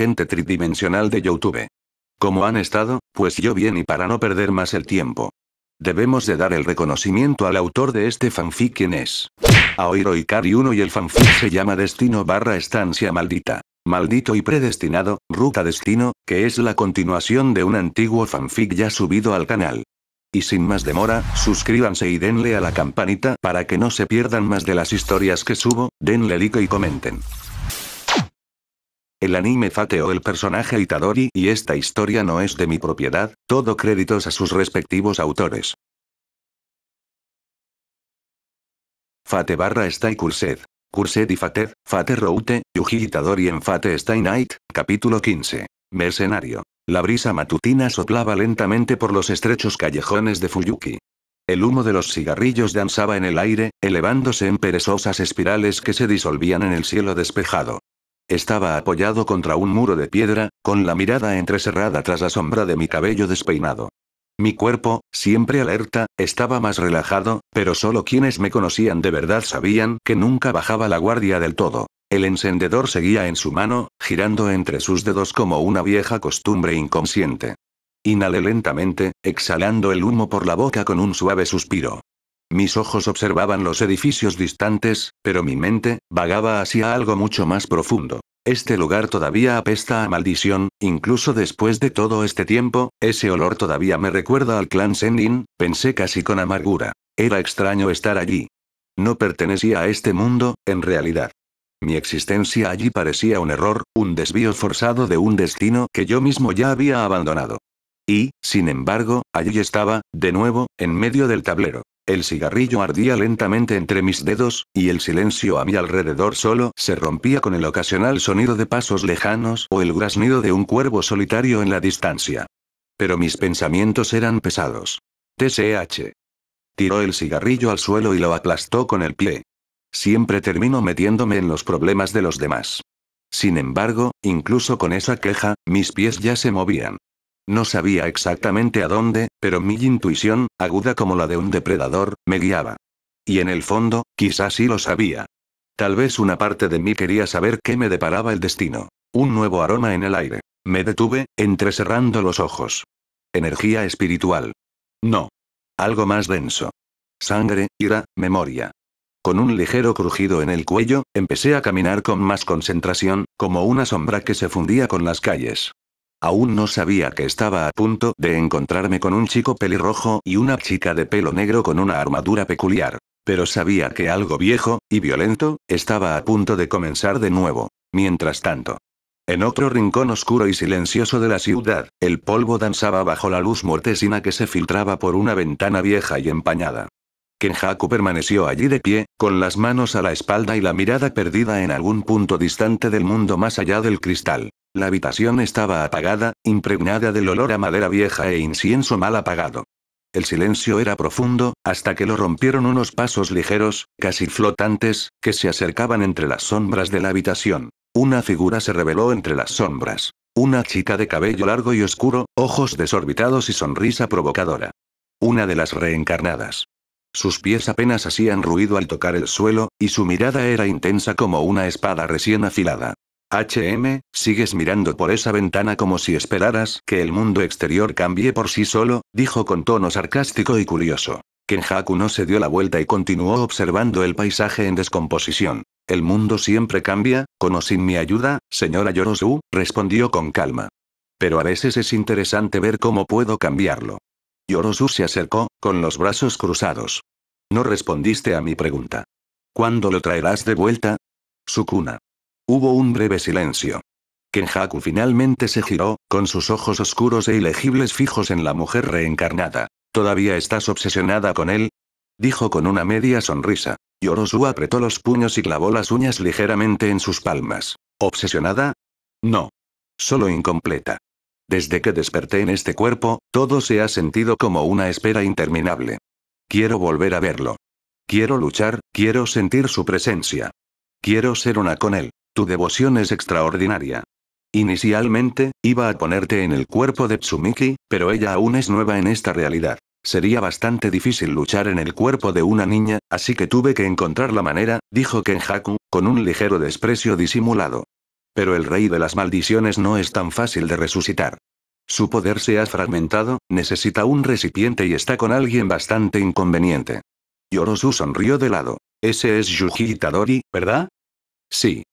gente tridimensional de YouTube. ¿Cómo han estado? Pues yo bien, y para no perder más el tiempo. Debemos de dar el reconocimiento al autor de este fanfic, ¿quién es? Aoiro Ikari 1, y el fanfic se llama Destino/Estancia Maldita. Maldito y Predestinado, Ruta Destino, que es la continuación de un antiguo fanfic ya subido al canal. Y sin más demora, suscríbanse y denle a la campanita para que no se pierdan más de las historias que subo, denle like y comenten. El anime Fate o el personaje Itadori, y esta historia no es de mi propiedad, todo créditos a sus respectivos autores. Fate/Stay Cursed. Cursed y Fate, Fate Route, Yuji Itadori en Fate Stay Night, capítulo 15. Mercenario. La brisa matutina soplaba lentamente por los estrechos callejones de Fuyuki. El humo de los cigarrillos danzaba en el aire, elevándose en perezosas espirales que se disolvían en el cielo despejado. Estaba apoyado contra un muro de piedra, con la mirada entrecerrada tras la sombra de mi cabello despeinado. Mi cuerpo, siempre alerta, estaba más relajado, pero solo quienes me conocían de verdad sabían que nunca bajaba la guardia del todo. El encendedor seguía en su mano, girando entre sus dedos como una vieja costumbre inconsciente. Inhalé lentamente, exhalando el humo por la boca con un suave suspiro. Mis ojos observaban los edificios distantes, pero mi mente vagaba hacia algo mucho más profundo. Este lugar todavía apesta a maldición, incluso después de todo este tiempo, ese olor todavía me recuerda al clan Sennin, pensé casi con amargura. Era extraño estar allí. No pertenecía a este mundo, en realidad. Mi existencia allí parecía un error, un desvío forzado de un destino que yo mismo ya había abandonado. Y, sin embargo, allí estaba, de nuevo, en medio del tablero. El cigarrillo ardía lentamente entre mis dedos, y el silencio a mi alrededor solo se rompía con el ocasional sonido de pasos lejanos o el graznido de un cuervo solitario en la distancia. Pero mis pensamientos eran pesados. TCH. Tiró el cigarrillo al suelo y lo aplastó con el pie. Siempre termino metiéndome en los problemas de los demás. Sin embargo, incluso con esa queja, mis pies ya se movían. No sabía exactamente a dónde, pero mi intuición, aguda como la de un depredador, me guiaba. Y en el fondo, quizás sí lo sabía. Tal vez una parte de mí quería saber qué me deparaba el destino. Un nuevo aroma en el aire. Me detuve, entrecerrando los ojos. Energía espiritual. No. Algo más denso. Sangre, ira, memoria. Con un ligero crujido en el cuello, empecé a caminar con más concentración, como una sombra que se fundía con las calles. Aún no sabía que estaba a punto de encontrarme con un chico pelirrojo y una chica de pelo negro con una armadura peculiar. Pero sabía que algo viejo y violento estaba a punto de comenzar de nuevo. Mientras tanto, en otro rincón oscuro y silencioso de la ciudad, el polvo danzaba bajo la luz mortecina que se filtraba por una ventana vieja y empañada. Kenjaku permaneció allí de pie, con las manos a la espalda y la mirada perdida en algún punto distante del mundo más allá del cristal. La habitación estaba apagada, impregnada del olor a madera vieja e incienso mal apagado. El silencio era profundo, hasta que lo rompieron unos pasos ligeros, casi flotantes, que se acercaban entre las sombras de la habitación. Una figura se reveló entre las sombras. Una chica de cabello largo y oscuro, ojos desorbitados y sonrisa provocadora. Una de las reencarnadas. Sus pies apenas hacían ruido al tocar el suelo, y su mirada era intensa como una espada recién afilada. ¿Sigues mirando por esa ventana como si esperaras que el mundo exterior cambie por sí solo?, dijo con tono sarcástico y curioso. Kenjaku no se dio la vuelta y continuó observando el paisaje en descomposición. El mundo siempre cambia, con o sin mi ayuda, señora Yorosu, respondió con calma. Pero a veces es interesante ver cómo puedo cambiarlo. Yorosu se acercó, con los brazos cruzados. No respondiste a mi pregunta. ¿Cuándo lo traerás de vuelta? Sukuna. Hubo un breve silencio. Kenjaku finalmente se giró, con sus ojos oscuros e ilegibles fijos en la mujer reencarnada. ¿Todavía estás obsesionada con él?, dijo con una media sonrisa. Yorosu apretó los puños y clavó las uñas ligeramente en sus palmas. ¿Obsesionada? No. Solo incompleta. Desde que desperté en este cuerpo, todo se ha sentido como una espera interminable. Quiero volver a verlo. Quiero luchar, quiero sentir su presencia. Quiero ser una con él. Tu devoción es extraordinaria. Inicialmente, iba a ponerte en el cuerpo de Tsumiki, pero ella aún es nueva en esta realidad. Sería bastante difícil luchar en el cuerpo de una niña, así que tuve que encontrar la manera, dijo Kenjaku, con un ligero desprecio disimulado. Pero el rey de las maldiciones no es tan fácil de resucitar. Su poder se ha fragmentado, necesita un recipiente y está con alguien bastante inconveniente. Yorosu sonrió de lado. Ese es Yuji Itadori, ¿verdad? Sí.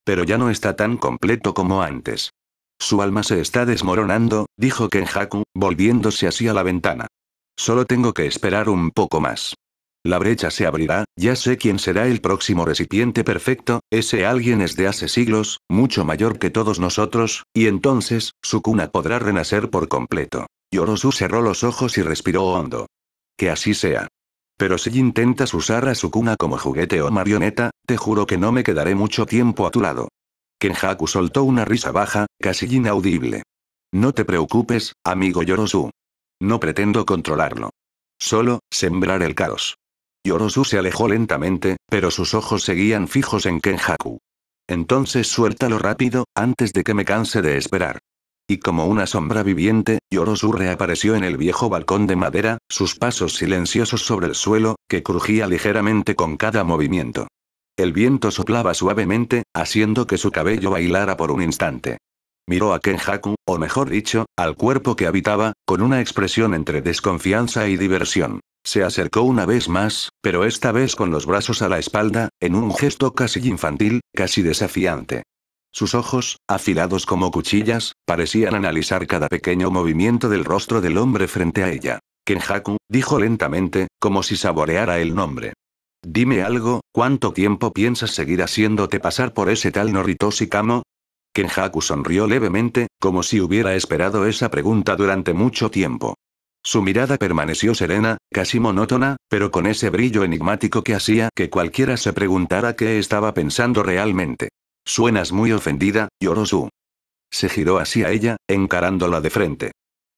Pero ya no está tan completo como antes. Su alma se está desmoronando, dijo Kenjaku, volviéndose hacia la ventana. Solo tengo que esperar un poco más. La brecha se abrirá, ya sé quién será el próximo recipiente perfecto, ese alguien es de hace siglos, mucho mayor que todos nosotros, y entonces, Sukuna podrá renacer por completo. Yorosu cerró los ojos y respiró hondo. Que así sea. Pero si intentas usar a Sukuna como juguete o marioneta, te juro que no me quedaré mucho tiempo a tu lado. Kenjaku soltó una risa baja, casi inaudible. No te preocupes, amigo Yorosu. No pretendo controlarlo. Solo, sembrar el caos. Yorosu se alejó lentamente, pero sus ojos seguían fijos en Kenjaku. Entonces suéltalo rápido, antes de que me canse de esperar. Y como una sombra viviente, Yorosu reapareció en el viejo balcón de madera, sus pasos silenciosos sobre el suelo, que crujía ligeramente con cada movimiento. El viento soplaba suavemente, haciendo que su cabello bailara por un instante. Miró a Kenjaku, o mejor dicho, al cuerpo que habitaba, con una expresión entre desconfianza y diversión. Se acercó una vez más, pero esta vez con los brazos a la espalda, en un gesto casi infantil, casi desafiante. Sus ojos, afilados como cuchillas, parecían analizar cada pequeño movimiento del rostro del hombre frente a ella. Kenjaku, dijo lentamente, como si saboreara el nombre. Dime algo, ¿cuánto tiempo piensas seguir haciéndote pasar por ese tal Noritoshi Kamo? Kenjaku sonrió levemente, como si hubiera esperado esa pregunta durante mucho tiempo. Su mirada permaneció serena, casi monótona, pero con ese brillo enigmático que hacía que cualquiera se preguntara qué estaba pensando realmente. Suenas muy ofendida, Yorosu. Se giró hacia ella, encarándola de frente.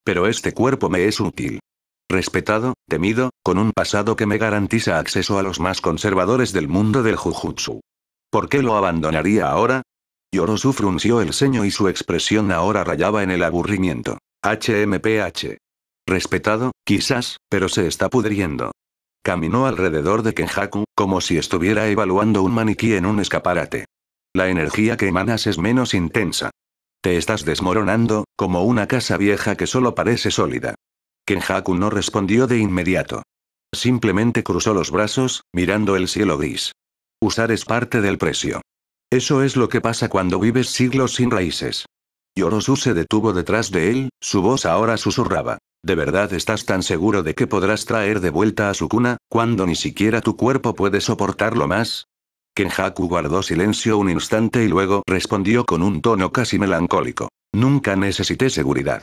Pero este cuerpo me es útil. Respetado, temido, con un pasado que me garantiza acceso a los más conservadores del mundo del Jujutsu. ¿Por qué lo abandonaría ahora? Yorosu frunció el ceño y su expresión ahora rayaba en el aburrimiento. HMPH. Respetado, quizás, pero se está pudriendo. Caminó alrededor de Kenjaku, como si estuviera evaluando un maniquí en un escaparate. La energía que emanas es menos intensa. Te estás desmoronando, como una casa vieja que solo parece sólida. Kenjaku no respondió de inmediato. Simplemente cruzó los brazos, mirando el cielo gris. Usar es parte del precio. Eso es lo que pasa cuando vives siglos sin raíces. Yorosu se detuvo detrás de él, su voz ahora susurraba. ¿De verdad estás tan seguro de que podrás traer de vuelta a Sukuna, cuando ni siquiera tu cuerpo puede soportarlo más? Kenjaku guardó silencio un instante y luego respondió con un tono casi melancólico. Nunca necesité seguridad.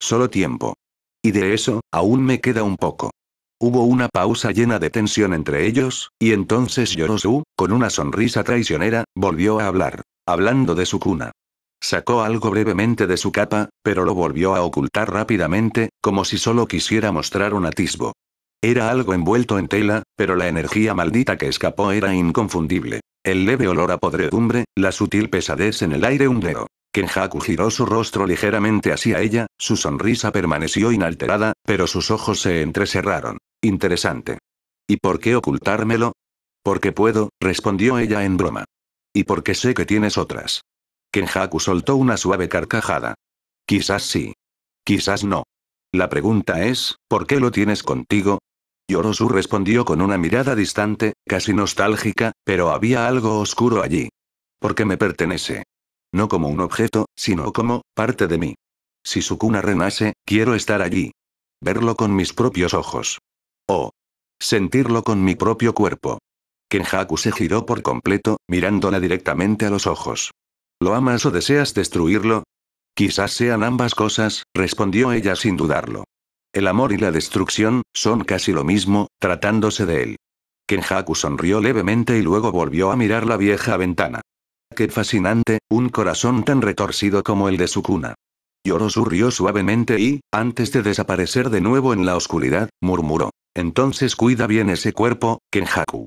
Solo tiempo. Y de eso, aún me queda un poco. Hubo una pausa llena de tensión entre ellos, y entonces Yorosu, con una sonrisa traicionera, volvió a hablar. Hablando de Sukuna. Sacó algo brevemente de su capa, pero lo volvió a ocultar rápidamente, como si solo quisiera mostrar un atisbo. Era algo envuelto en tela, pero la energía maldita que escapó era inconfundible. El leve olor a podredumbre, la sutil pesadez en el aire húmedo. Kenjaku giró su rostro ligeramente hacia ella, su sonrisa permaneció inalterada, pero sus ojos se entrecerraron. Interesante. ¿Y por qué ocultármelo? Porque puedo, respondió ella en broma. Y porque sé que tienes otras. Kenjaku soltó una suave carcajada. Quizás sí. Quizás no. La pregunta es, ¿por qué lo tienes contigo? Yorosu respondió con una mirada distante, casi nostálgica, pero había algo oscuro allí. Porque me pertenece. No como un objeto, sino como parte de mí. Si Sukuna renace, quiero estar allí. Verlo con mis propios ojos. O sentirlo con mi propio cuerpo. Kenjaku se giró por completo, mirándola directamente a los ojos. ¿Lo amas o deseas destruirlo? Quizás sean ambas cosas, respondió ella sin dudarlo. El amor y la destrucción, son casi lo mismo, tratándose de él. Kenjaku sonrió levemente y luego volvió a mirar la vieja ventana. Qué fascinante, un corazón tan retorcido como el de Sukuna. Yorosu rió suavemente y, antes de desaparecer de nuevo en la oscuridad, murmuró. Entonces cuida bien ese cuerpo, Kenjaku.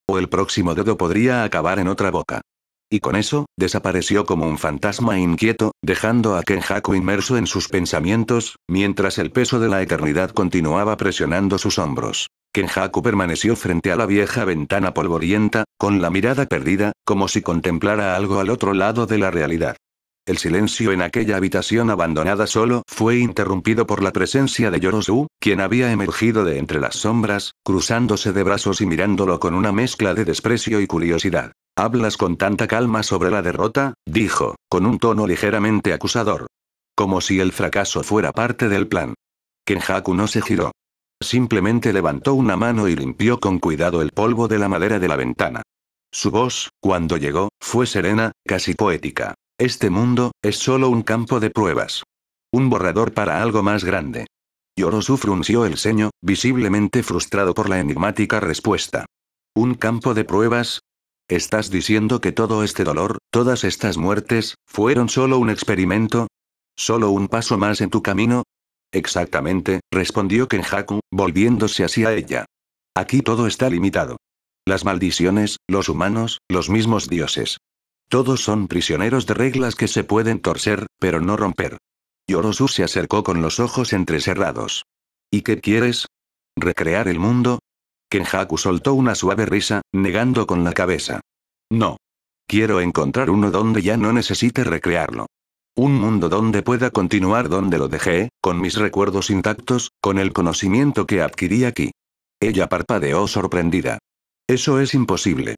O el próximo dedo podría acabar en otra boca. Y con eso, desapareció como un fantasma inquieto, dejando a Kenjaku inmerso en sus pensamientos, mientras el peso de la eternidad continuaba presionando sus hombros. Kenjaku permaneció frente a la vieja ventana polvorienta, con la mirada perdida, como si contemplara algo al otro lado de la realidad. El silencio en aquella habitación abandonada solo fue interrumpido por la presencia de Yorosu, quien había emergido de entre las sombras, cruzándose de brazos y mirándolo con una mezcla de desprecio y curiosidad. «Hablas con tanta calma sobre la derrota», dijo, con un tono ligeramente acusador. Como si el fracaso fuera parte del plan. Kenjaku no se giró. Simplemente levantó una mano y limpió con cuidado el polvo de la madera de la ventana. Su voz, cuando llegó, fue serena, casi poética. Este mundo, es solo un campo de pruebas. Un borrador para algo más grande. Yorosu frunció el ceño, visiblemente frustrado por la enigmática respuesta. ¿Un campo de pruebas? ¿Estás diciendo que todo este dolor, todas estas muertes, fueron solo un experimento? ¿Solo un paso más en tu camino? Exactamente, respondió Kenjaku, volviéndose hacia ella. Aquí todo está limitado. Las maldiciones, los humanos, los mismos dioses. Todos son prisioneros de reglas que se pueden torcer, pero no romper. Yorosu se acercó con los ojos entrecerrados. ¿Y qué quieres? ¿Recrear el mundo? Kenjaku soltó una suave risa, negando con la cabeza. No. Quiero encontrar uno donde ya no necesite recrearlo. Un mundo donde pueda continuar donde lo dejé, con mis recuerdos intactos, con el conocimiento que adquirí aquí. Ella parpadeó sorprendida. Eso es imposible.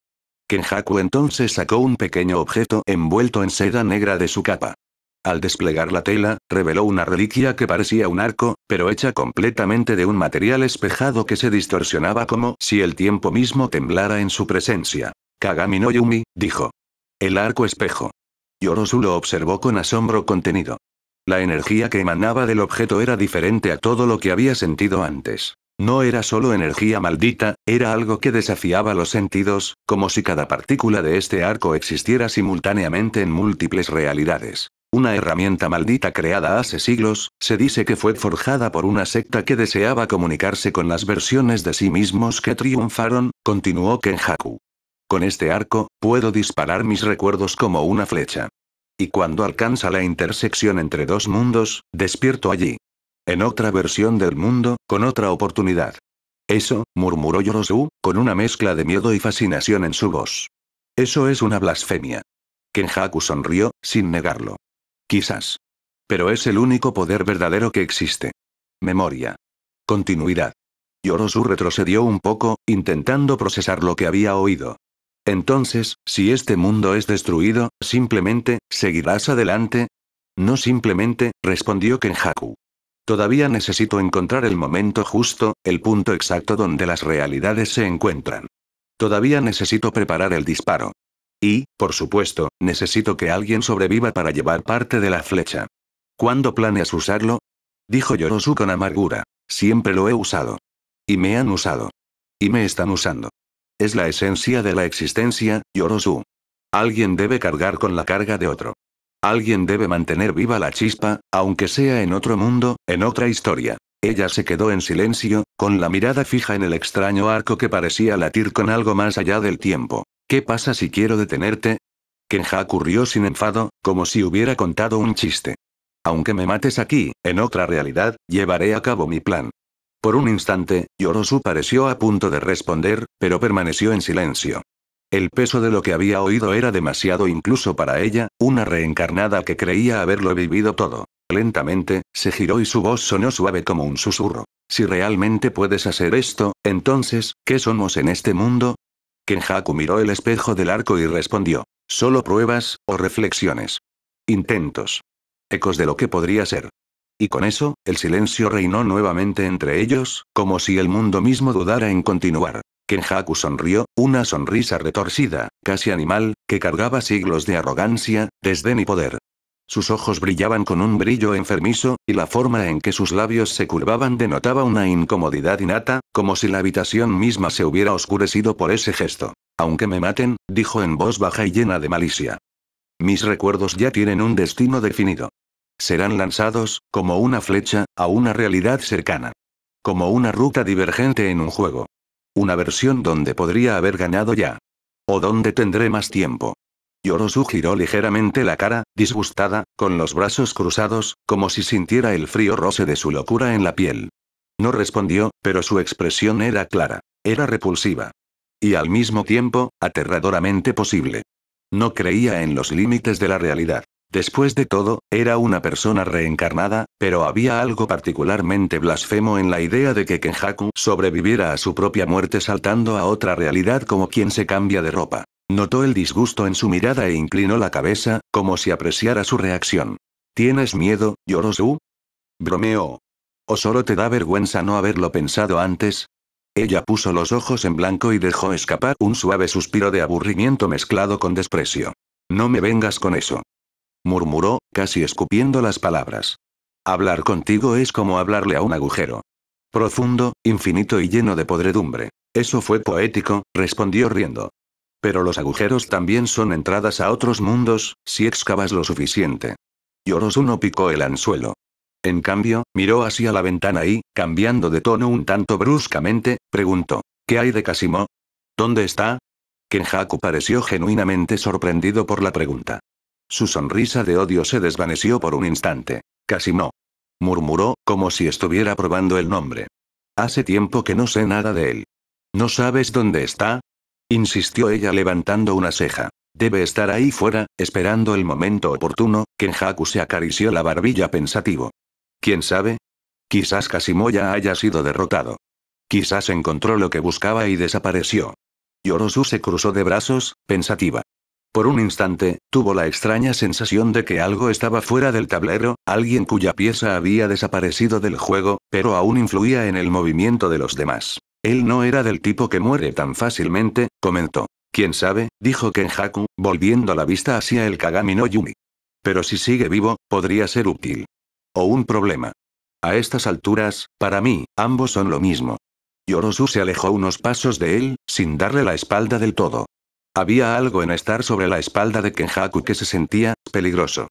Kenjaku entonces sacó un pequeño objeto envuelto en seda negra de su capa. Al desplegar la tela, reveló una reliquia que parecía un arco, pero hecha completamente de un material espejado que se distorsionaba como si el tiempo mismo temblara en su presencia. Kagami no Yumi, dijo. El arco espejo. Yorosu lo observó con asombro contenido. La energía que emanaba del objeto era diferente a todo lo que había sentido antes. No era solo energía maldita, era algo que desafiaba los sentidos, como si cada partícula de este arco existiera simultáneamente en múltiples realidades. Una herramienta maldita creada hace siglos, se dice que fue forjada por una secta que deseaba comunicarse con las versiones de sí mismos que triunfaron, continuó Kenjaku. Con este arco, puedo disparar mis recuerdos como una flecha. Y cuando alcanza la intersección entre dos mundos, despierto allí. En otra versión del mundo, con otra oportunidad. Eso, murmuró Yorosu, con una mezcla de miedo y fascinación en su voz. Eso es una blasfemia. Kenjaku sonrió, sin negarlo. Quizás. Pero es el único poder verdadero que existe. Memoria. Continuidad. Yorosu retrocedió un poco, intentando procesar lo que había oído. Entonces, si este mundo es destruido, simplemente, ¿seguirás adelante? No simplemente, respondió Kenjaku. Todavía necesito encontrar el momento justo, el punto exacto donde las realidades se encuentran. Todavía necesito preparar el disparo. Y, por supuesto, necesito que alguien sobreviva para llevar parte de la flecha. ¿Cuándo planeas usarlo? Dijo Yorosu con amargura. Siempre lo he usado. Y me han usado. Y me están usando. Es la esencia de la existencia, Yorosu. Alguien debe cargar con la carga de otro. Alguien debe mantener viva la chispa, aunque sea en otro mundo, en otra historia. Ella se quedó en silencio, con la mirada fija en el extraño arco que parecía latir con algo más allá del tiempo. ¿Qué pasa si quiero detenerte? Kenjaku rió sin enfado, como si hubiera contado un chiste. Aunque me mates aquí, en otra realidad, llevaré a cabo mi plan. Por un instante, Yorosu pareció a punto de responder, pero permaneció en silencio. El peso de lo que había oído era demasiado incluso para ella, una reencarnada que creía haberlo vivido todo. Lentamente, se giró y su voz sonó suave como un susurro. Si realmente puedes hacer esto, entonces, ¿qué somos en este mundo? Kenjaku miró el espejo del arco y respondió. Solo pruebas, o reflexiones. Intentos. Ecos de lo que podría ser. Y con eso, el silencio reinó nuevamente entre ellos, como si el mundo mismo dudara en continuar. Kenjaku sonrió, una sonrisa retorcida, casi animal, que cargaba siglos de arrogancia, desdén y poder. Sus ojos brillaban con un brillo enfermizo, y la forma en que sus labios se curvaban denotaba una incomodidad innata, como si la habitación misma se hubiera oscurecido por ese gesto. Aunque me maten, dijo en voz baja y llena de malicia. Mis recuerdos ya tienen un destino definido. Serán lanzados, como una flecha, a una realidad cercana. Como una ruta divergente en un juego. Una versión donde podría haber ganado ya. O donde tendré más tiempo. Yorosu giró ligeramente la cara, disgustada, con los brazos cruzados, como si sintiera el frío roce de su locura en la piel. No respondió, pero su expresión era clara. Era repulsiva. Y al mismo tiempo, aterradoramente posible. No creía en los límites de la realidad. Después de todo, era una persona reencarnada, pero había algo particularmente blasfemo en la idea de que Kenjaku sobreviviera a su propia muerte saltando a otra realidad como quien se cambia de ropa. Notó el disgusto en su mirada e inclinó la cabeza, como si apreciara su reacción. ¿Tienes miedo, Yorosu? Bromeó. ¿O solo te da vergüenza no haberlo pensado antes? Ella puso los ojos en blanco y dejó escapar un suave suspiro de aburrimiento mezclado con desprecio. No me vengas con eso. Murmuró, casi escupiendo las palabras. Hablar contigo es como hablarle a un agujero. Profundo, infinito y lleno de podredumbre. Eso fue poético, respondió riendo. Pero los agujeros también son entradas a otros mundos, si excavas lo suficiente. Yorosu no picó el anzuelo. En cambio, miró hacia la ventana y, cambiando de tono un tanto bruscamente, preguntó: ¿Qué hay de Kasimo? ¿Dónde está? Kenjaku pareció genuinamente sorprendido por la pregunta. Su sonrisa de odio se desvaneció por un instante. Kasimo. Murmuró, como si estuviera probando el nombre. Hace tiempo que no sé nada de él. ¿No sabes dónde está? Insistió ella levantando una ceja. Debe estar ahí fuera, esperando el momento oportuno. Kenjaku se acarició la barbilla pensativo. ¿Quién sabe? Quizás Kasimo ya haya sido derrotado. Quizás encontró lo que buscaba y desapareció. Yorosu se cruzó de brazos, pensativa. Por un instante, tuvo la extraña sensación de que algo estaba fuera del tablero, alguien cuya pieza había desaparecido del juego, pero aún influía en el movimiento de los demás. Él no era del tipo que muere tan fácilmente, comentó. ¿Quién sabe?, dijo Kenjaku, volviendo la vista hacia el Kagami no Yumi. Pero si sigue vivo, podría ser útil. O un problema. A estas alturas, para mí, ambos son lo mismo. Yorosu se alejó unos pasos de él, sin darle la espalda del todo. Había algo en estar sobre la espalda de Kenjaku que se sentía peligroso.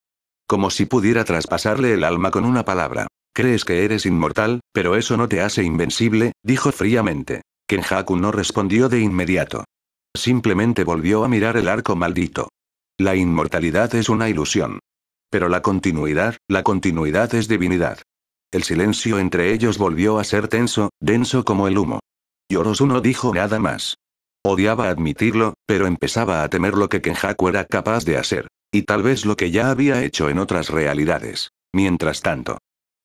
Como si pudiera traspasarle el alma con una palabra. Crees que eres inmortal, pero eso no te hace invencible, dijo fríamente. Kenjaku no respondió de inmediato. Simplemente volvió a mirar el arco maldito. La inmortalidad es una ilusión. Pero la continuidad es divinidad. El silencio entre ellos volvió a ser tenso, denso como el humo. Yorosu no dijo nada más. Odiaba admitirlo, pero empezaba a temer lo que Kenjaku era capaz de hacer. Y tal vez lo que ya había hecho en otras realidades. Mientras tanto.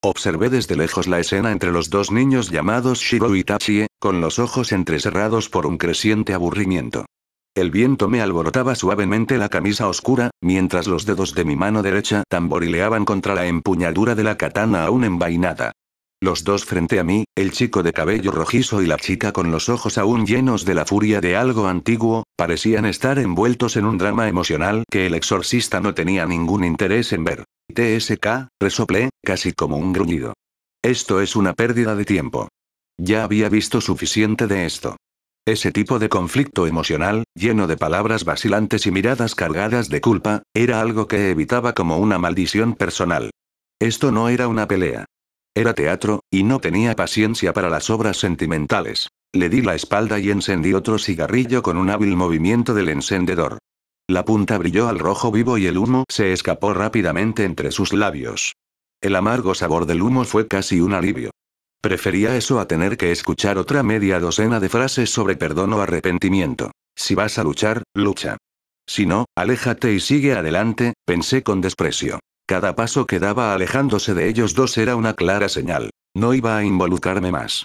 Observé desde lejos la escena entre los dos niños llamados Shiro y Tachie, con los ojos entrecerrados por un creciente aburrimiento. El viento me alborotaba suavemente la camisa oscura, mientras los dedos de mi mano derecha tamborileaban contra la empuñadura de la katana aún envainada. Los dos frente a mí, el chico de cabello rojizo y la chica con los ojos aún llenos de la furia de algo antiguo, parecían estar envueltos en un drama emocional que el exorcista no tenía ningún interés en ver. TSK, resoplé, casi como un gruñido. Esto es una pérdida de tiempo. Ya había visto suficiente de esto. Ese tipo de conflicto emocional, lleno de palabras vacilantes y miradas cargadas de culpa, era algo que evitaba como una maldición personal. Esto no era una pelea. Era teatro, y no tenía paciencia para las obras sentimentales. Le di la espalda y encendí otro cigarrillo con un hábil movimiento del encendedor. La punta brilló al rojo vivo y el humo se escapó rápidamente entre sus labios. El amargo sabor del humo fue casi un alivio. Prefería eso a tener que escuchar otra media docena de frases sobre perdón o arrepentimiento. Si vas a luchar, lucha. Si no, aléjate y sigue adelante, pensé con desprecio. Cada paso que daba alejándose de ellos dos era una clara señal. No iba a involucrarme más.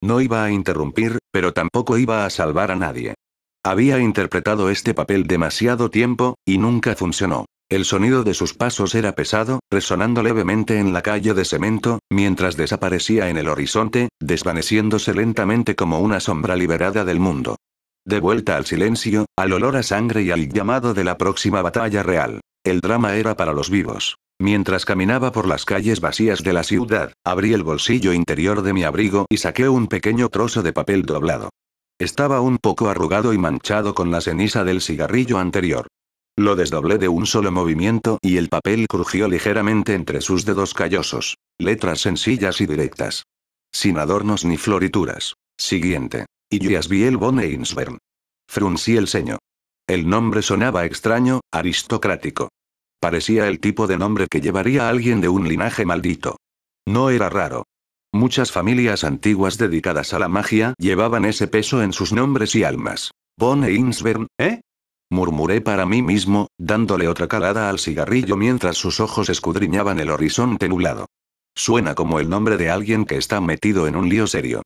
No iba a interrumpir, pero tampoco iba a salvar a nadie. Había interpretado este papel demasiado tiempo, y nunca funcionó. El sonido de sus pasos era pesado, resonando levemente en la calle de cemento, mientras desaparecía en el horizonte, desvaneciéndose lentamente como una sombra liberada del mundo. De vuelta al silencio, al olor a sangre y al llamado de la próxima batalla real. El drama era para los vivos. Mientras caminaba por las calles vacías de la ciudad, abrí el bolsillo interior de mi abrigo y saqué un pequeño trozo de papel doblado. Estaba un poco arrugado y manchado con la ceniza del cigarrillo anterior. Lo desdoblé de un solo movimiento y el papel crujió ligeramente entre sus dedos callosos. Letras sencillas y directas. Sin adornos ni florituras. Siguiente. Yasbiel von Einsvern. Fruncí el ceño. El nombre sonaba extraño, aristocrático. Parecía el tipo de nombre que llevaría a alguien de un linaje maldito. No era raro. Muchas familias antiguas dedicadas a la magia llevaban ese peso en sus nombres y almas. Von Einsberg, ¿eh? Murmuré para mí mismo, dándole otra calada al cigarrillo mientras sus ojos escudriñaban el horizonte nublado. Suena como el nombre de alguien que está metido en un lío serio.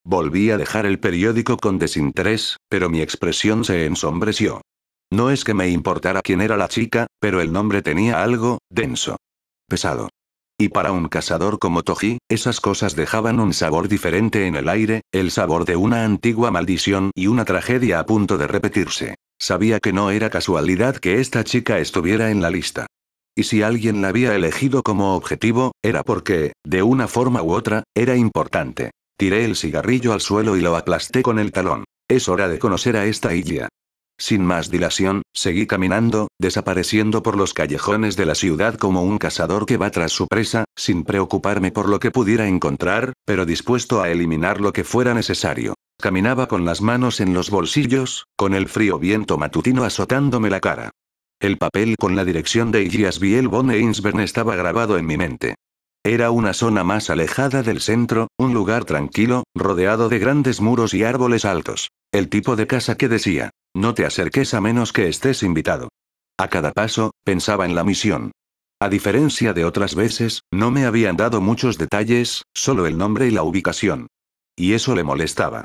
Volví a dejar el periódico con desinterés, pero mi expresión se ensombreció. No es que me importara quién era la chica, pero el nombre tenía algo denso. Pesado. Y para un cazador como Toji, esas cosas dejaban un sabor diferente en el aire, el sabor de una antigua maldición y una tragedia a punto de repetirse. Sabía que no era casualidad que esta chica estuviera en la lista. Y si alguien la había elegido como objetivo, era porque, de una forma u otra, era importante. Tiré el cigarrillo al suelo y lo aplasté con el talón. Es hora de conocer a esta Ilya. Sin más dilación, seguí caminando, desapareciendo por los callejones de la ciudad como un cazador que va tras su presa, sin preocuparme por lo que pudiera encontrar, pero dispuesto a eliminar lo que fuera necesario. Caminaba con las manos en los bolsillos, con el frío viento matutino azotándome la cara. El papel con la dirección de Ilyasviel von Einsberg estaba grabado en mi mente. Era una zona más alejada del centro, un lugar tranquilo, rodeado de grandes muros y árboles altos. El tipo de casa que decía, no te acerques a menos que estés invitado. A cada paso, pensaba en la misión. A diferencia de otras veces, no me habían dado muchos detalles, solo el nombre y la ubicación. Y eso le molestaba.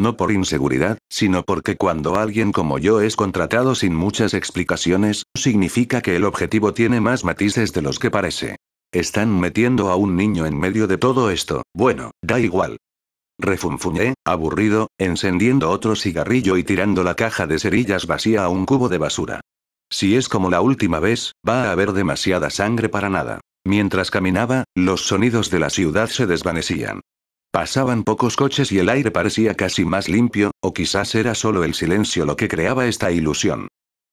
No por inseguridad, sino porque cuando alguien como yo es contratado sin muchas explicaciones, significa que el objetivo tiene más matices de los que parece. Están metiendo a un niño en medio de todo esto, bueno, da igual. Refunfuñé, aburrido, encendiendo otro cigarrillo y tirando la caja de cerillas vacía a un cubo de basura. Si es como la última vez, va a haber demasiada sangre para nada. Mientras caminaba, los sonidos de la ciudad se desvanecían. Pasaban pocos coches y el aire parecía casi más limpio, o quizás era solo el silencio lo que creaba esta ilusión.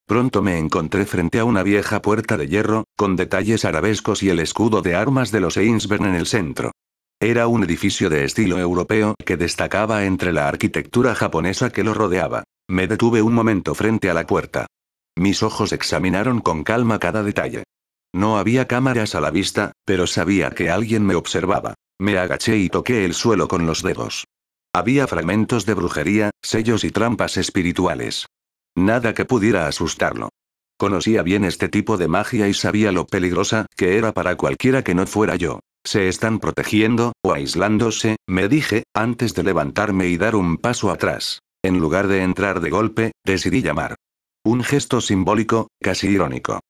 Pronto me encontré frente a una vieja puerta de hierro, con detalles arabescos y el escudo de armas de los Einsberg en el centro. Era un edificio de estilo europeo que destacaba entre la arquitectura japonesa que lo rodeaba. Me detuve un momento frente a la puerta. Mis ojos examinaron con calma cada detalle. No había cámaras a la vista, pero sabía que alguien me observaba. Me agaché y toqué el suelo con los dedos. Había fragmentos de brujería, sellos y trampas espirituales. Nada que pudiera asustarlo. Conocía bien este tipo de magia y sabía lo peligrosa que era para cualquiera que no fuera yo. Se están protegiendo, o aislándose, me dije, antes de levantarme y dar un paso atrás. En lugar de entrar de golpe, decidí llamar. Un gesto simbólico, casi irónico.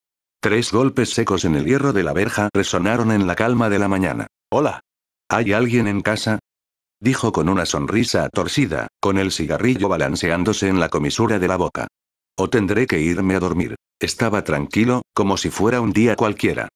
3 golpes secos en el hierro de la verja resonaron en la calma de la mañana. Hola. ¿Hay alguien en casa? Dijo con una sonrisa torcida, con el cigarrillo balanceándose en la comisura de la boca. O tendré que irme a dormir. Estaba tranquilo, como si fuera un día cualquiera.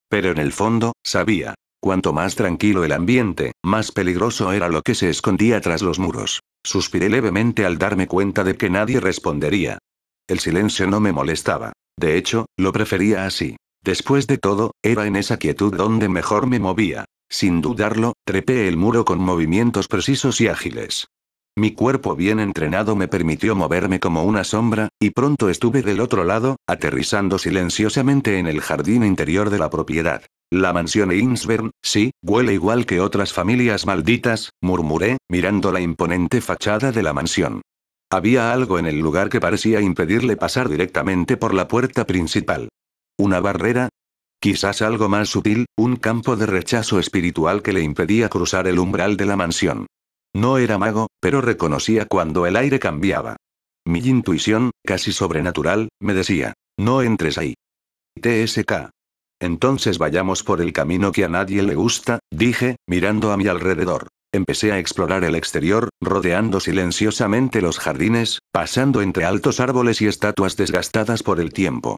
Pero en el fondo, sabía. Cuanto más tranquilo el ambiente, más peligroso era lo que se escondía tras los muros. Suspiré levemente al darme cuenta de que nadie respondería. El silencio no me molestaba. De hecho, lo prefería así. Después de todo, era en esa quietud donde mejor me movía. Sin dudarlo, trepé el muro con movimientos precisos y ágiles. Mi cuerpo bien entrenado me permitió moverme como una sombra, y pronto estuve del otro lado, aterrizando silenciosamente en el jardín interior de la propiedad. La mansión Einsberg, sí, huele igual que otras familias malditas, murmuré, mirando la imponente fachada de la mansión. Había algo en el lugar que parecía impedirle pasar directamente por la puerta principal. ¿Una barrera? Quizás algo más sutil, un campo de rechazo espiritual que le impedía cruzar el umbral de la mansión. No era mago, pero reconocía cuando el aire cambiaba. Mi intuición, casi sobrenatural, me decía, no entres ahí. TSK. Entonces vayamos por el camino que a nadie le gusta, dije, mirando a mi alrededor. Empecé a explorar el exterior, rodeando silenciosamente los jardines, pasando entre altos árboles y estatuas desgastadas por el tiempo.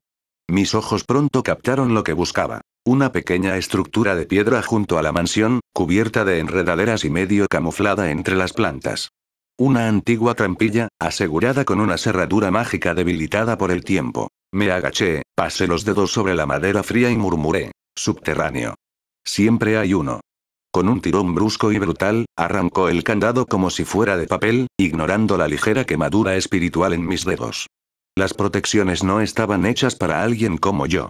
Mis ojos pronto captaron lo que buscaba. Una pequeña estructura de piedra junto a la mansión, cubierta de enredaderas y medio camuflada entre las plantas. Una antigua trampilla, asegurada con una cerradura mágica debilitada por el tiempo. Me agaché, pasé los dedos sobre la madera fría y murmuré. Subterráneo. Siempre hay uno. Con un tirón brusco y brutal, arrancó el candado como si fuera de papel, ignorando la ligera quemadura espiritual en mis dedos. Las protecciones no estaban hechas para alguien como yo.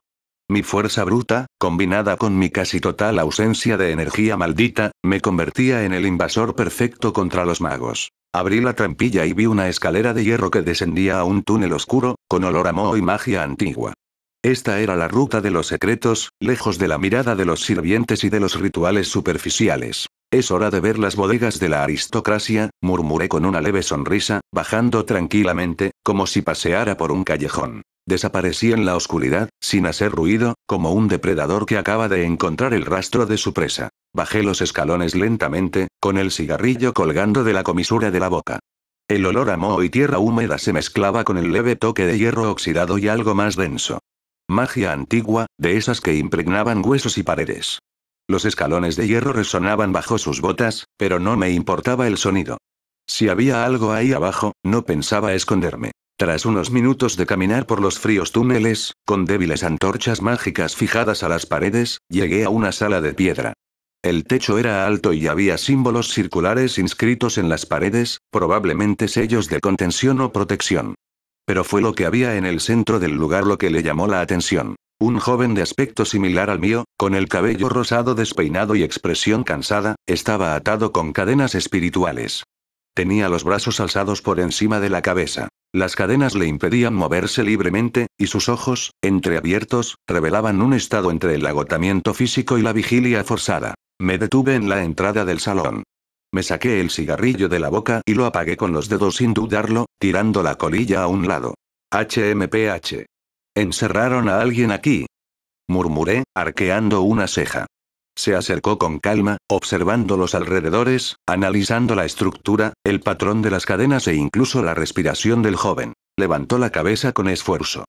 Mi fuerza bruta, combinada con mi casi total ausencia de energía maldita, me convertía en el invasor perfecto contra los magos. Abrí la trampilla y vi una escalera de hierro que descendía a un túnel oscuro, con olor a moho y magia antigua. Esta era la ruta de los secretos, lejos de la mirada de los sirvientes y de los rituales superficiales. Es hora de ver las bodegas de la aristocracia, murmuré con una leve sonrisa, bajando tranquilamente, como si paseara por un callejón. Desaparecí en la oscuridad, sin hacer ruido, como un depredador que acaba de encontrar el rastro de su presa. Bajé los escalones lentamente, con el cigarrillo colgando de la comisura de la boca. El olor a moho y tierra húmeda se mezclaba con el leve toque de hierro oxidado y algo más denso. Magia antigua, de esas que impregnaban huesos y paredes. Los escalones de hierro resonaban bajo sus botas, pero no me importaba el sonido. Si había algo ahí abajo, no pensaba esconderme. Tras unos minutos de caminar por los fríos túneles, con débiles antorchas mágicas fijadas a las paredes, llegué a una sala de piedra. El techo era alto y había símbolos circulares inscritos en las paredes, probablemente sellos de contención o protección. Pero fue lo que había en el centro del lugar lo que le llamó la atención. Un joven de aspecto similar al mío, con el cabello rosado despeinado y expresión cansada, estaba atado con cadenas espirituales. Tenía los brazos alzados por encima de la cabeza. Las cadenas le impedían moverse libremente, y sus ojos, entreabiertos, revelaban un estado entre el agotamiento físico y la vigilia forzada. Me detuve en la entrada del salón. Me saqué el cigarrillo de la boca y lo apagué con los dedos sin dudarlo, tirando la colilla a un lado. HMPH. ¿Encerraron a alguien aquí?, murmuré, arqueando una ceja. Se acercó con calma, observando los alrededores, analizando la estructura, el patrón de las cadenas e incluso la respiración del joven. Levantó la cabeza con esfuerzo.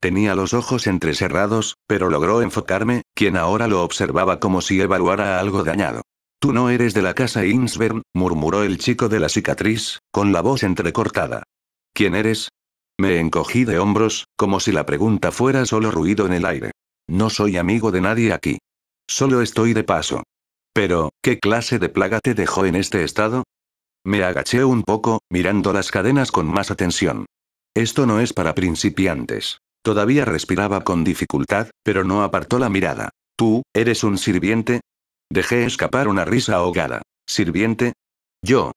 Tenía los ojos entrecerrados, pero logró enfocarme, quien ahora lo observaba como si evaluara algo dañado. «Tú no eres de la casa Insbern», murmuró el chico de la cicatriz, con la voz entrecortada. «¿Quién eres?». Me encogí de hombros, como si la pregunta fuera solo ruido en el aire. «No soy amigo de nadie aquí. Solo estoy de paso». «Pero, ¿qué clase de plaga te dejó en este estado?». Me agaché un poco, mirando las cadenas con más atención. «Esto no es para principiantes». Todavía respiraba con dificultad, pero no apartó la mirada. «¿Tú, eres un sirviente?». Dejé escapar una risa ahogada. «¿Sirviente? Yo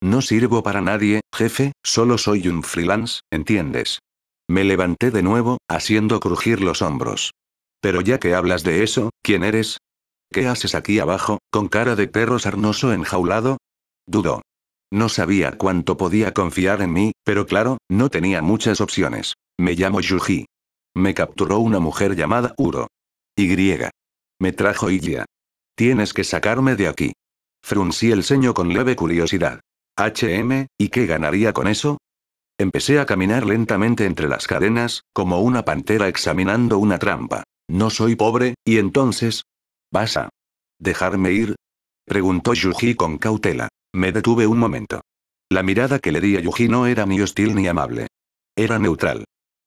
no sirvo para nadie, jefe, solo soy un freelance, ¿entiendes?». Me levanté de nuevo, haciendo crujir los hombros. «Pero ya que hablas de eso, ¿quién eres? ¿Qué haces aquí abajo, con cara de perro sarnoso enjaulado?». Dudó. No sabía cuánto podía confiar en mí, pero claro, no tenía muchas opciones. «Me llamo Yuji. Me capturó una mujer llamada Uro. Y. Me trajo Ilya. Tienes que sacarme de aquí». Fruncí el ceño con leve curiosidad. ¿Y qué ganaría con eso? Empecé a caminar lentamente entre las cadenas, como una pantera examinando una trampa. «No soy pobre, y entonces, ¿vas a dejarme ir?», preguntó Yuji con cautela. Me detuve un momento. La mirada que le di a Yuji no era ni hostil ni amable. Era neutral.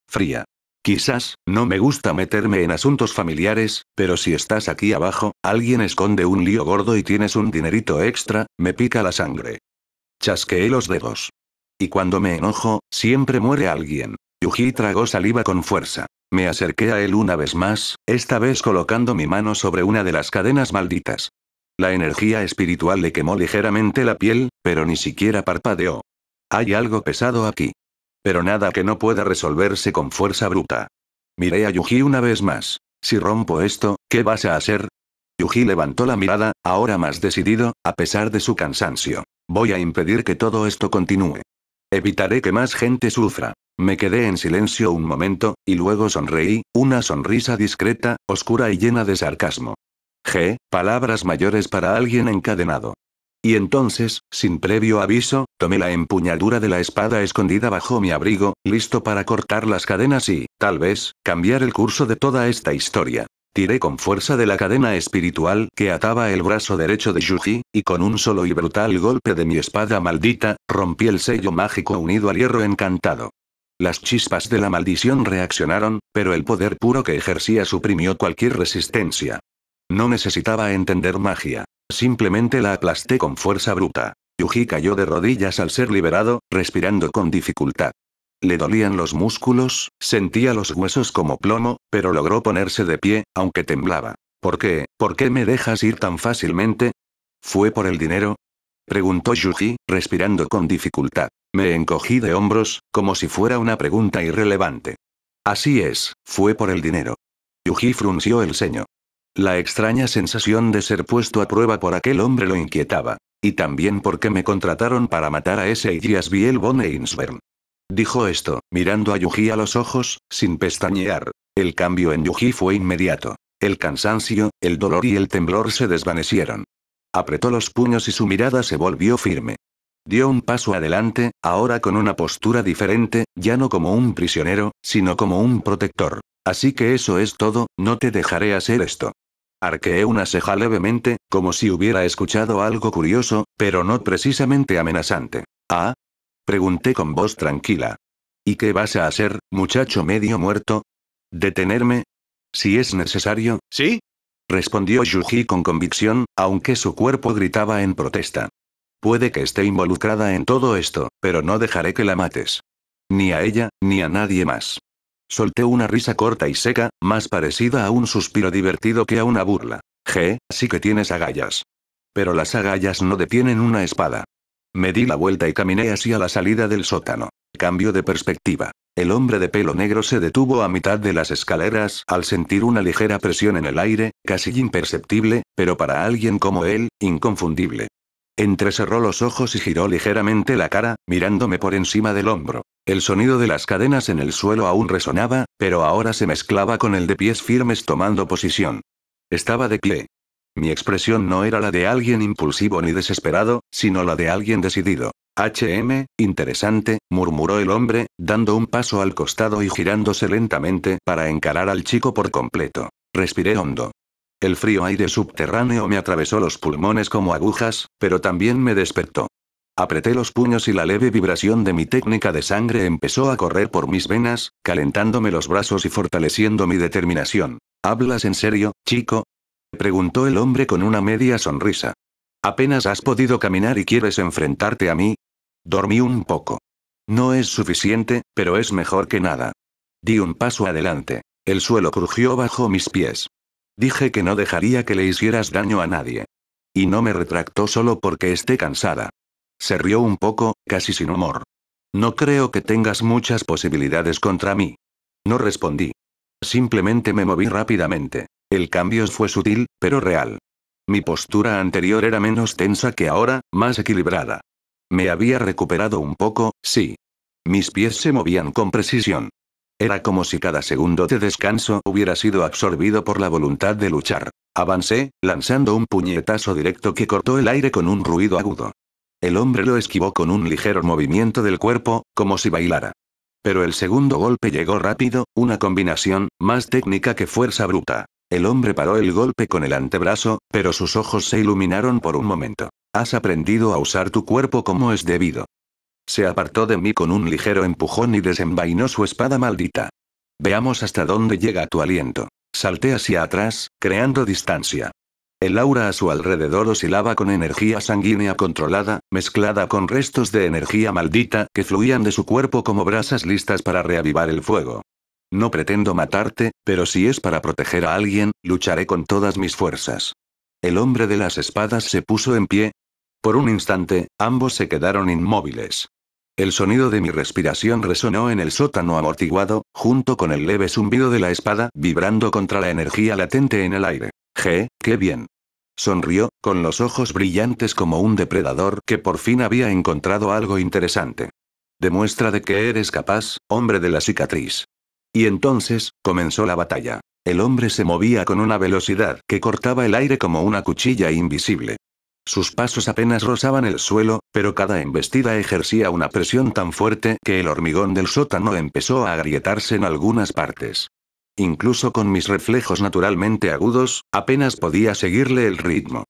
Fría. «Quizás, no me gusta meterme en asuntos familiares, pero si estás aquí abajo, alguien esconde un lío gordo y tienes un dinerito extra, me pica la sangre». Chasqueé los dedos. Y cuando me enojo, siempre muere alguien. Yuji tragó saliva con fuerza. Me acerqué a él una vez más, esta vez colocando mi mano sobre una de las cadenas malditas. La energía espiritual le quemó ligeramente la piel, pero ni siquiera parpadeó. «Hay algo pesado aquí. Pero nada que no pueda resolverse con fuerza bruta». Miré a Yuji una vez más. «Si rompo esto, ¿qué vas a hacer?». Yuji levantó la mirada, ahora más decidido, a pesar de su cansancio. «Voy a impedir que todo esto continúe. Evitaré que más gente sufra». Me quedé en silencio un momento, y luego sonreí, una sonrisa discreta, oscura y llena de sarcasmo. Palabras mayores para alguien encadenado. Y entonces, sin previo aviso, tomé la empuñadura de la espada escondida bajo mi abrigo, listo para cortar las cadenas y, tal vez, cambiar el curso de toda esta historia. Tiré con fuerza de la cadena espiritual que ataba el brazo derecho de Yuji, y con un solo y brutal golpe de mi espada maldita, rompí el sello mágico unido al hierro encantado. Las chispas de la maldición reaccionaron, pero el poder puro que ejercía suprimió cualquier resistencia. No necesitaba entender magia. Simplemente la aplasté con fuerza bruta. Yuji cayó de rodillas al ser liberado, respirando con dificultad. Le dolían los músculos, sentía los huesos como plomo, pero logró ponerse de pie, aunque temblaba. ¿Por qué? ¿Por qué me dejas ir tan fácilmente? ¿Fue por el dinero? Preguntó Yuji, respirando con dificultad. Me encogí de hombros, como si fuera una pregunta irrelevante. Así es, fue por el dinero. Yuji frunció el ceño. La extraña sensación de ser puesto a prueba por aquel hombre lo inquietaba. Y también porque me contrataron para matar a ese Biel von Einsberg. Dijo esto, mirando a Yuji a los ojos, sin pestañear. El cambio en Yuji fue inmediato. El cansancio, el dolor y el temblor se desvanecieron. Apretó los puños y su mirada se volvió firme. Dio un paso adelante, ahora con una postura diferente, ya no como un prisionero, sino como un protector. Así que eso es todo, no te dejaré hacer esto. Arqueé una ceja levemente, como si hubiera escuchado algo curioso, pero no precisamente amenazante. ¿Ah? Pregunté con voz tranquila. ¿Y qué vas a hacer, muchacho medio muerto? ¿Detenerme? Si es necesario, ¿sí? Respondió Yuji con convicción, aunque su cuerpo gritaba en protesta. Puede que esté involucrada en todo esto, pero no dejaré que la mates. Ni a ella, ni a nadie más. Solté una risa corta y seca, más parecida a un suspiro divertido que a una burla. Sí que tienes agallas. Pero las agallas no detienen una espada. Me di la vuelta y caminé hacia la salida del sótano. Cambio de perspectiva. El hombre de pelo negro se detuvo a mitad de las escaleras al sentir una ligera presión en el aire, casi imperceptible, pero para alguien como él, inconfundible. Entrecerró los ojos y giró ligeramente la cara, mirándome por encima del hombro. El sonido de las cadenas en el suelo aún resonaba, pero ahora se mezclaba con el de pies firmes tomando posición. Estaba de pie. Mi expresión no era la de alguien impulsivo ni desesperado, sino la de alguien decidido. Interesante, murmuró el hombre, dando un paso al costado y girándose lentamente para encarar al chico por completo. Respiré hondo. El frío aire subterráneo me atravesó los pulmones como agujas, pero también me despertó. Apreté los puños y la leve vibración de mi técnica de sangre empezó a correr por mis venas, calentándome los brazos y fortaleciendo mi determinación. ¿Hablas en serio, chico? Preguntó el hombre con una media sonrisa. ¿Apenas has podido caminar y quieres enfrentarte a mí? Dormí un poco. No es suficiente, pero es mejor que nada. Di un paso adelante. El suelo crujió bajo mis pies. Dije que no dejaría que le hicieras daño a nadie. Y no me retractó solo porque esté cansada. Se rió un poco, casi sin humor. No creo que tengas muchas posibilidades contra mí. No respondí. Simplemente me moví rápidamente. El cambio fue sutil, pero real. Mi postura anterior era menos tensa que ahora, más equilibrada. Me había recuperado un poco, sí. Mis pies se movían con precisión. Era como si cada segundo de descanso hubiera sido absorbido por la voluntad de luchar. Avancé, lanzando un puñetazo directo que cortó el aire con un ruido agudo. El hombre lo esquivó con un ligero movimiento del cuerpo, como si bailara. Pero el segundo golpe llegó rápido, una combinación, más técnica que fuerza bruta. El hombre paró el golpe con el antebrazo, pero sus ojos se iluminaron por un momento. Has aprendido a usar tu cuerpo como es debido. Se apartó de mí con un ligero empujón y desenvainó su espada maldita. Veamos hasta dónde llega tu aliento. Salté hacia atrás, creando distancia. El aura a su alrededor oscilaba con energía sanguínea controlada, mezclada con restos de energía maldita que fluían de su cuerpo como brasas listas para reavivar el fuego. No pretendo matarte, pero si es para proteger a alguien, lucharé con todas mis fuerzas. El hombre de las espadas se puso en pie. Por un instante, ambos se quedaron inmóviles. El sonido de mi respiración resonó en el sótano amortiguado, junto con el leve zumbido de la espada vibrando contra la energía latente en el aire. ¡Qué bien! Sonrió, con los ojos brillantes como un depredador que por fin había encontrado algo interesante. Demuestra de que eres capaz, hombre de la cicatriz. Y entonces, comenzó la batalla. El hombre se movía con una velocidad que cortaba el aire como una cuchilla invisible. Sus pasos apenas rozaban el suelo, pero cada embestida ejercía una presión tan fuerte que el hormigón del sótano empezó a agrietarse en algunas partes. Incluso con mis reflejos naturalmente agudos, apenas podía seguirle el ritmo.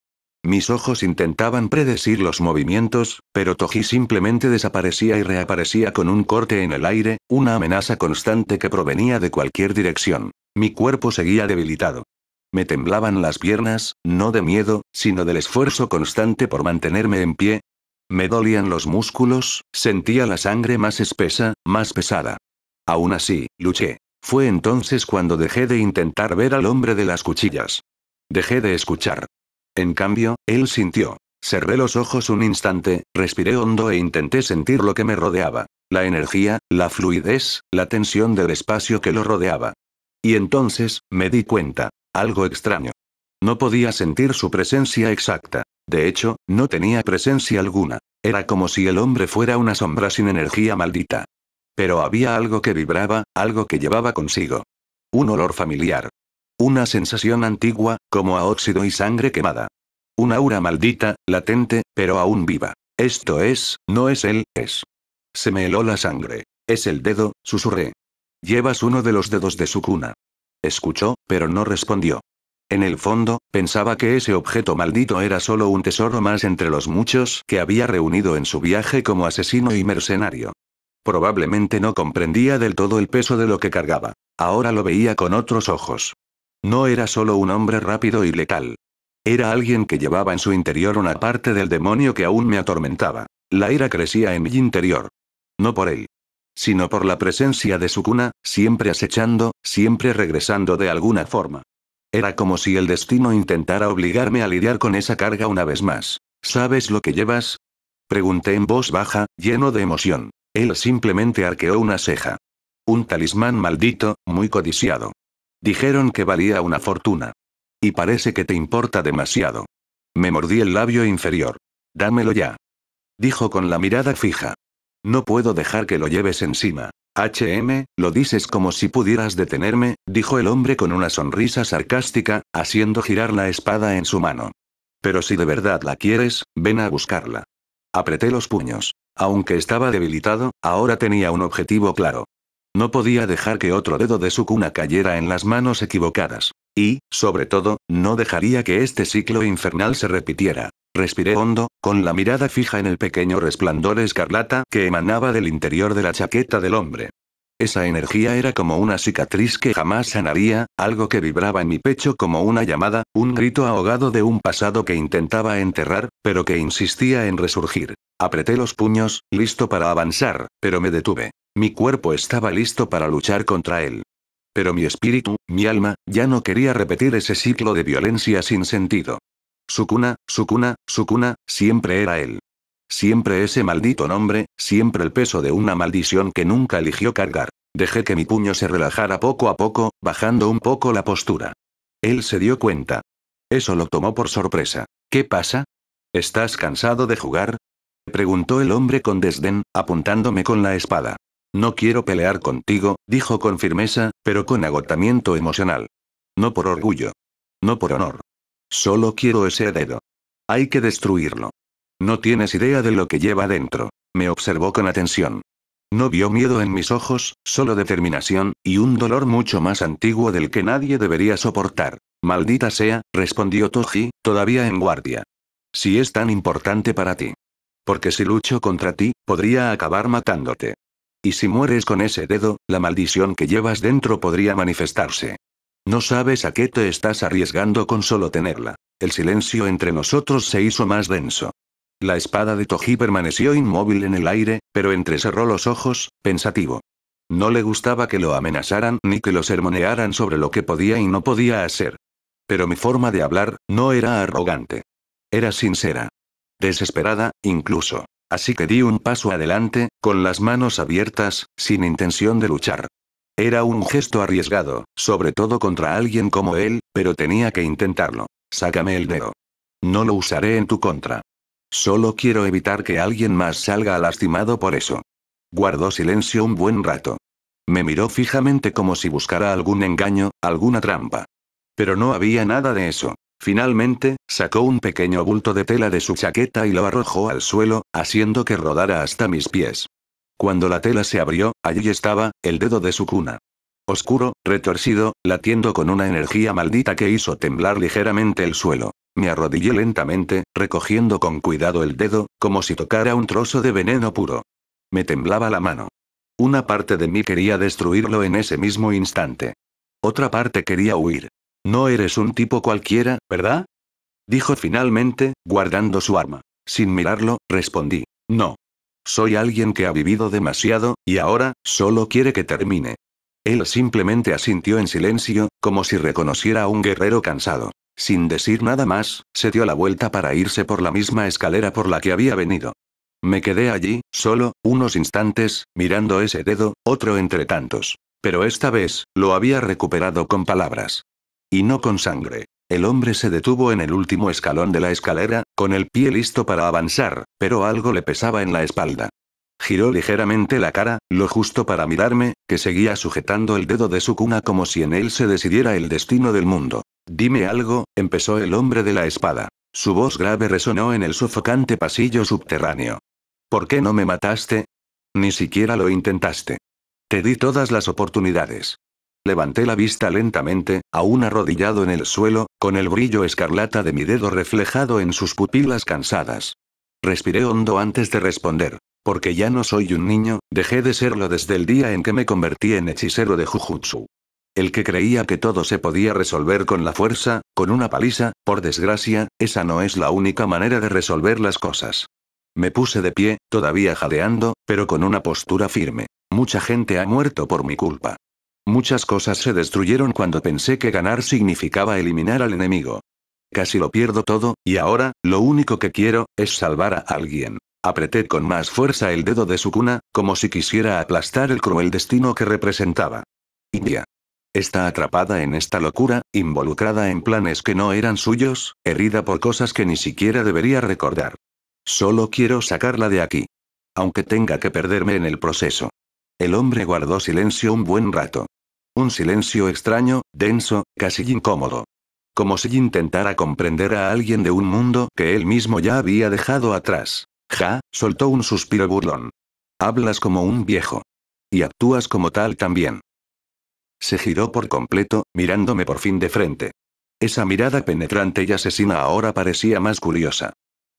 Mis ojos intentaban predecir los movimientos, pero Toji simplemente desaparecía y reaparecía con un corte en el aire, una amenaza constante que provenía de cualquier dirección. Mi cuerpo seguía debilitado. Me temblaban las piernas, no de miedo, sino del esfuerzo constante por mantenerme en pie. Me dolían los músculos, sentía la sangre más espesa, más pesada. Aún así, luché. Fue entonces cuando dejé de intentar ver al hombre de las cuchillas. Dejé de escuchar. En cambio, él sintió. Cerré los ojos un instante, respiré hondo e intenté sentir lo que me rodeaba. La energía, la fluidez, la tensión del espacio que lo rodeaba. Y entonces, me di cuenta. Algo extraño. No podía sentir su presencia exacta. De hecho, no tenía presencia alguna. Era como si el hombre fuera una sombra sin energía maldita. Pero había algo que vibraba, algo que llevaba consigo. Un olor familiar. Una sensación antigua, como a óxido y sangre quemada. Una aura maldita, latente, pero aún viva. Esto es, no es él, es. Se me heló la sangre. Es el dedo, susurré. Llevas uno de los dedos de Sukuna. Escuchó, pero no respondió. En el fondo, pensaba que ese objeto maldito era solo un tesoro más entre los muchos que había reunido en su viaje como asesino y mercenario. Probablemente no comprendía del todo el peso de lo que cargaba. Ahora lo veía con otros ojos. No era solo un hombre rápido y letal. Era alguien que llevaba en su interior una parte del demonio que aún me atormentaba. La ira crecía en mi interior. No por él. Sino por la presencia de Sukuna, siempre acechando, siempre regresando de alguna forma. Era como si el destino intentara obligarme a lidiar con esa carga una vez más. ¿Sabes lo que llevas? Pregunté en voz baja, lleno de emoción. Él simplemente arqueó una ceja. Un talismán maldito, muy codiciado. Dijeron que valía una fortuna. Y parece que te importa demasiado. Me mordí el labio inferior. Dámelo ya. Dijo con la mirada fija. No puedo dejar que lo lleves encima. Lo dices como si pudieras detenerme, dijo el hombre con una sonrisa sarcástica, haciendo girar la espada en su mano. Pero si de verdad la quieres, ven a buscarla. Apreté los puños. Aunque estaba debilitado, ahora tenía un objetivo claro. No podía dejar que otro dedo de Sukuna cayera en las manos equivocadas. Y, sobre todo, no dejaría que este ciclo infernal se repitiera. Respiré hondo, con la mirada fija en el pequeño resplandor escarlata que emanaba del interior de la chaqueta del hombre. Esa energía era como una cicatriz que jamás sanaría, algo que vibraba en mi pecho como una llamada, un grito ahogado de un pasado que intentaba enterrar, pero que insistía en resurgir. Apreté los puños, listo para avanzar, pero me detuve. Mi cuerpo estaba listo para luchar contra él. Pero mi espíritu, mi alma, ya no quería repetir ese ciclo de violencia sin sentido. Sukuna, Sukuna, Sukuna, siempre era él. Siempre ese maldito nombre, siempre el peso de una maldición que nunca eligió cargar. Dejé que mi puño se relajara poco a poco, bajando un poco la postura. Él se dio cuenta. Eso lo tomó por sorpresa. ¿Qué pasa? ¿Estás cansado de jugar? Preguntó el hombre con desdén, apuntándome con la espada. No quiero pelear contigo, dijo con firmeza, pero con agotamiento emocional. No por orgullo. No por honor. Solo quiero ese dedo. Hay que destruirlo. No tienes idea de lo que lleva dentro. Me observó con atención. No vio miedo en mis ojos, solo determinación, y un dolor mucho más antiguo del que nadie debería soportar. Maldita sea, respondió Toji, todavía en guardia. Si es tan importante para ti. Porque si lucho contra ti, podría acabar matándote. Y si mueres con ese dedo, la maldición que llevas dentro podría manifestarse. No sabes a qué te estás arriesgando con solo tenerla. El silencio entre nosotros se hizo más denso. La espada de Toji permaneció inmóvil en el aire, pero entrecerró los ojos, pensativo. No le gustaba que lo amenazaran ni que lo sermonearan sobre lo que podía y no podía hacer. Pero mi forma de hablar, no era arrogante. Era sincera. Desesperada, incluso. Así que di un paso adelante, con las manos abiertas, sin intención de luchar. Era un gesto arriesgado, sobre todo contra alguien como él, pero tenía que intentarlo. Sácame el dedo. No lo usaré en tu contra. Solo quiero evitar que alguien más salga lastimado por eso. Guardó silencio un buen rato. Me miró fijamente como si buscara algún engaño, alguna trampa. Pero no había nada de eso. Finalmente, sacó un pequeño bulto de tela de su chaqueta y lo arrojó al suelo, haciendo que rodara hasta mis pies. Cuando la tela se abrió, allí estaba, el dedo de Sukuna. Oscuro, retorcido, latiendo con una energía maldita que hizo temblar ligeramente el suelo. Me arrodillé lentamente, recogiendo con cuidado el dedo, como si tocara un trozo de veneno puro. Me temblaba la mano. Una parte de mí quería destruirlo en ese mismo instante. Otra parte quería huir. No eres un tipo cualquiera, ¿verdad? Dijo finalmente, guardando su arma. Sin mirarlo, respondí. No. Soy alguien que ha vivido demasiado, y ahora, solo quiere que termine. Él simplemente asintió en silencio, como si reconociera a un guerrero cansado. Sin decir nada más, se dio la vuelta para irse por la misma escalera por la que había venido. Me quedé allí, solo, unos instantes, mirando ese dedo, otro entre tantos. Pero esta vez, lo había recuperado con palabras. Y no con sangre. El hombre se detuvo en el último escalón de la escalera, con el pie listo para avanzar, pero algo le pesaba en la espalda. Giró ligeramente la cara, lo justo para mirarme, que seguía sujetando el dedo de su cuna como si en él se decidiera el destino del mundo. Dime algo, empezó el hombre de la espada. Su voz grave resonó en el sofocante pasillo subterráneo. ¿Por qué no me mataste? Ni siquiera lo intentaste. Te di todas las oportunidades. Levanté la vista lentamente, aún arrodillado en el suelo, con el brillo escarlata de mi dedo reflejado en sus pupilas cansadas. Respiré hondo antes de responder. Porque ya no soy un niño, dejé de serlo desde el día en que me convertí en hechicero de Jujutsu. El que creía que todo se podía resolver con la fuerza, con una paliza, por desgracia, esa no es la única manera de resolver las cosas. Me puse de pie, todavía jadeando, pero con una postura firme. Mucha gente ha muerto por mi culpa. Muchas cosas se destruyeron cuando pensé que ganar significaba eliminar al enemigo. Casi lo pierdo todo, y ahora, lo único que quiero, es salvar a alguien. Apreté con más fuerza el dedo de su cuna, como si quisiera aplastar el cruel destino que representaba. India. Está atrapada en esta locura, involucrada en planes que no eran suyos, herida por cosas que ni siquiera debería recordar. Solo quiero sacarla de aquí. Aunque tenga que perderme en el proceso. El hombre guardó silencio un buen rato. Un silencio extraño, denso, casi incómodo. Como si intentara comprender a alguien de un mundo que él mismo ya había dejado atrás. Soltó un suspiro burlón. Hablas como un viejo. Y actúas como tal también. Se giró por completo, mirándome por fin de frente. Esa mirada penetrante y asesina ahora parecía más curiosa.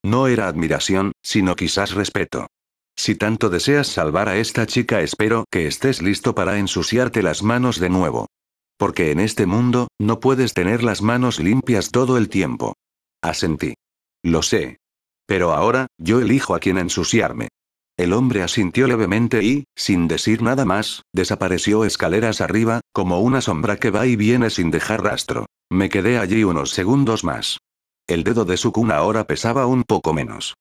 No era admiración, sino quizás respeto. Si tanto deseas salvar a esta chica, espero que estés listo para ensuciarte las manos de nuevo. Porque en este mundo, no puedes tener las manos limpias todo el tiempo. Asentí. Lo sé. Pero ahora, yo elijo a quién ensuciarme. El hombre asintió levemente y, sin decir nada más, desapareció escaleras arriba, como una sombra que va y viene sin dejar rastro. Me quedé allí unos segundos más. El dedo de su cuna ahora pesaba un poco menos.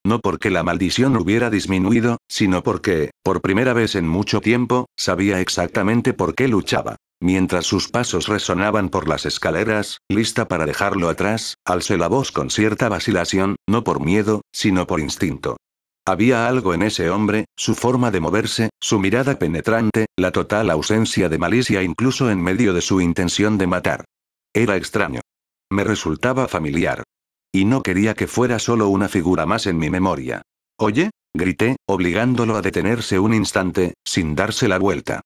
No porque la maldición hubiera disminuido, sino porque, por primera vez en mucho tiempo, sabía exactamente por qué luchaba. Mientras sus pasos resonaban por las escaleras, lista para dejarlo atrás, alcé la voz con cierta vacilación, no por miedo, sino por instinto. Había algo en ese hombre, su forma de moverse, su mirada penetrante, la total ausencia de malicia incluso en medio de su intención de matar. Era extraño. Me resultaba familiar. Y no quería que fuera solo una figura más en mi memoria. «Oye», grité, obligándolo a detenerse un instante, sin darse la vuelta.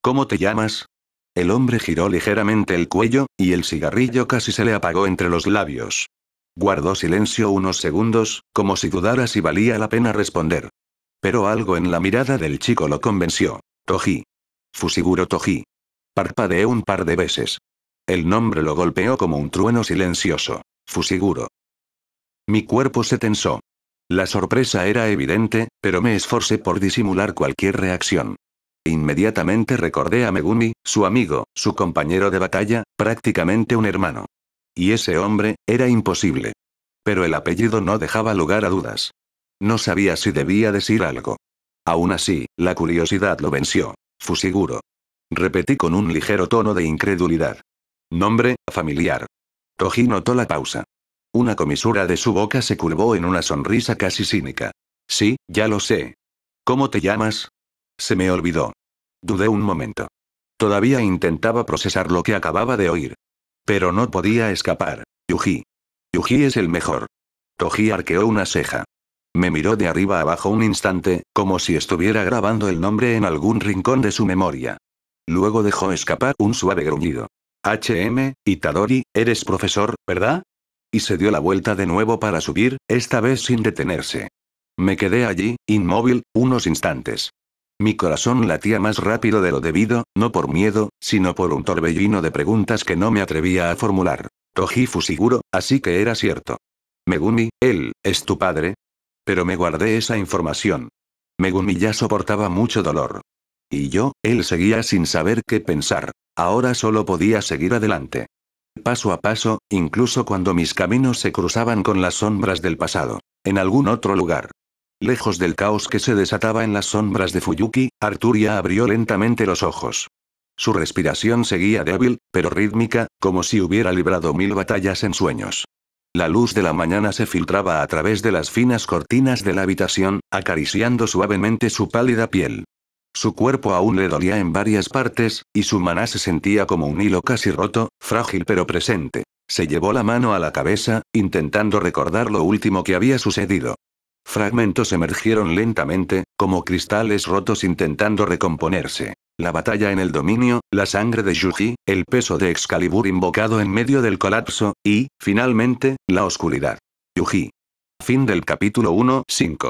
«¿Cómo te llamas?» El hombre giró ligeramente el cuello, y el cigarrillo casi se le apagó entre los labios. Guardó silencio unos segundos, como si dudara si valía la pena responder. Pero algo en la mirada del chico lo convenció. Toji. Fushiguro Toji. Parpadeé un par de veces. El nombre lo golpeó como un trueno silencioso. Fushiguro. Mi cuerpo se tensó. La sorpresa era evidente, pero me esforcé por disimular cualquier reacción. Inmediatamente recordé a Megumi, su amigo, su compañero de batalla, prácticamente un hermano. Y ese hombre, era imposible. Pero el apellido no dejaba lugar a dudas. No sabía si debía decir algo. Aún así, la curiosidad lo venció. Fushiguro. Repetí con un ligero tono de incredulidad. Nombre, familiar. Toji notó la pausa. Una comisura de su boca se curvó en una sonrisa casi cínica. Sí, ya lo sé. ¿Cómo te llamas? Se me olvidó. Dudé un momento. Todavía intentaba procesar lo que acababa de oír. Pero no podía escapar. Yuji. Yuji es el mejor. Toji arqueó una ceja. Me miró de arriba abajo un instante, como si estuviera grabando el nombre en algún rincón de su memoria. Luego dejó escapar un suave gruñido. Itadori, eres profesor, ¿verdad? Y se dio la vuelta de nuevo para subir, esta vez sin detenerse. Me quedé allí, inmóvil, unos instantes. Mi corazón latía más rápido de lo debido, no por miedo, sino por un torbellino de preguntas que no me atrevía a formular. Toji Fushiguro, así que era cierto. Megumi, él, ¿es tu padre? Pero me guardé esa información. Megumi ya soportaba mucho dolor. Y yo, él seguía sin saber qué pensar. Ahora solo podía seguir adelante. Paso a paso, incluso cuando mis caminos se cruzaban con las sombras del pasado. En algún otro lugar. Lejos del caos que se desataba en las sombras de Fuyuki, Arturia abrió lentamente los ojos. Su respiración seguía débil, pero rítmica, como si hubiera librado 1000 batallas en sueños. La luz de la mañana se filtraba a través de las finas cortinas de la habitación, acariciando suavemente su pálida piel. Su cuerpo aún le dolía en varias partes, y su maná se sentía como un hilo casi roto, frágil pero presente. Se llevó la mano a la cabeza, intentando recordar lo último que había sucedido. Fragmentos emergieron lentamente, como cristales rotos intentando recomponerse. La batalla en el dominio, la sangre de Yuji, el peso de Excalibur invocado en medio del colapso, y, finalmente, la oscuridad. Yuji. Fin del capítulo 1-5.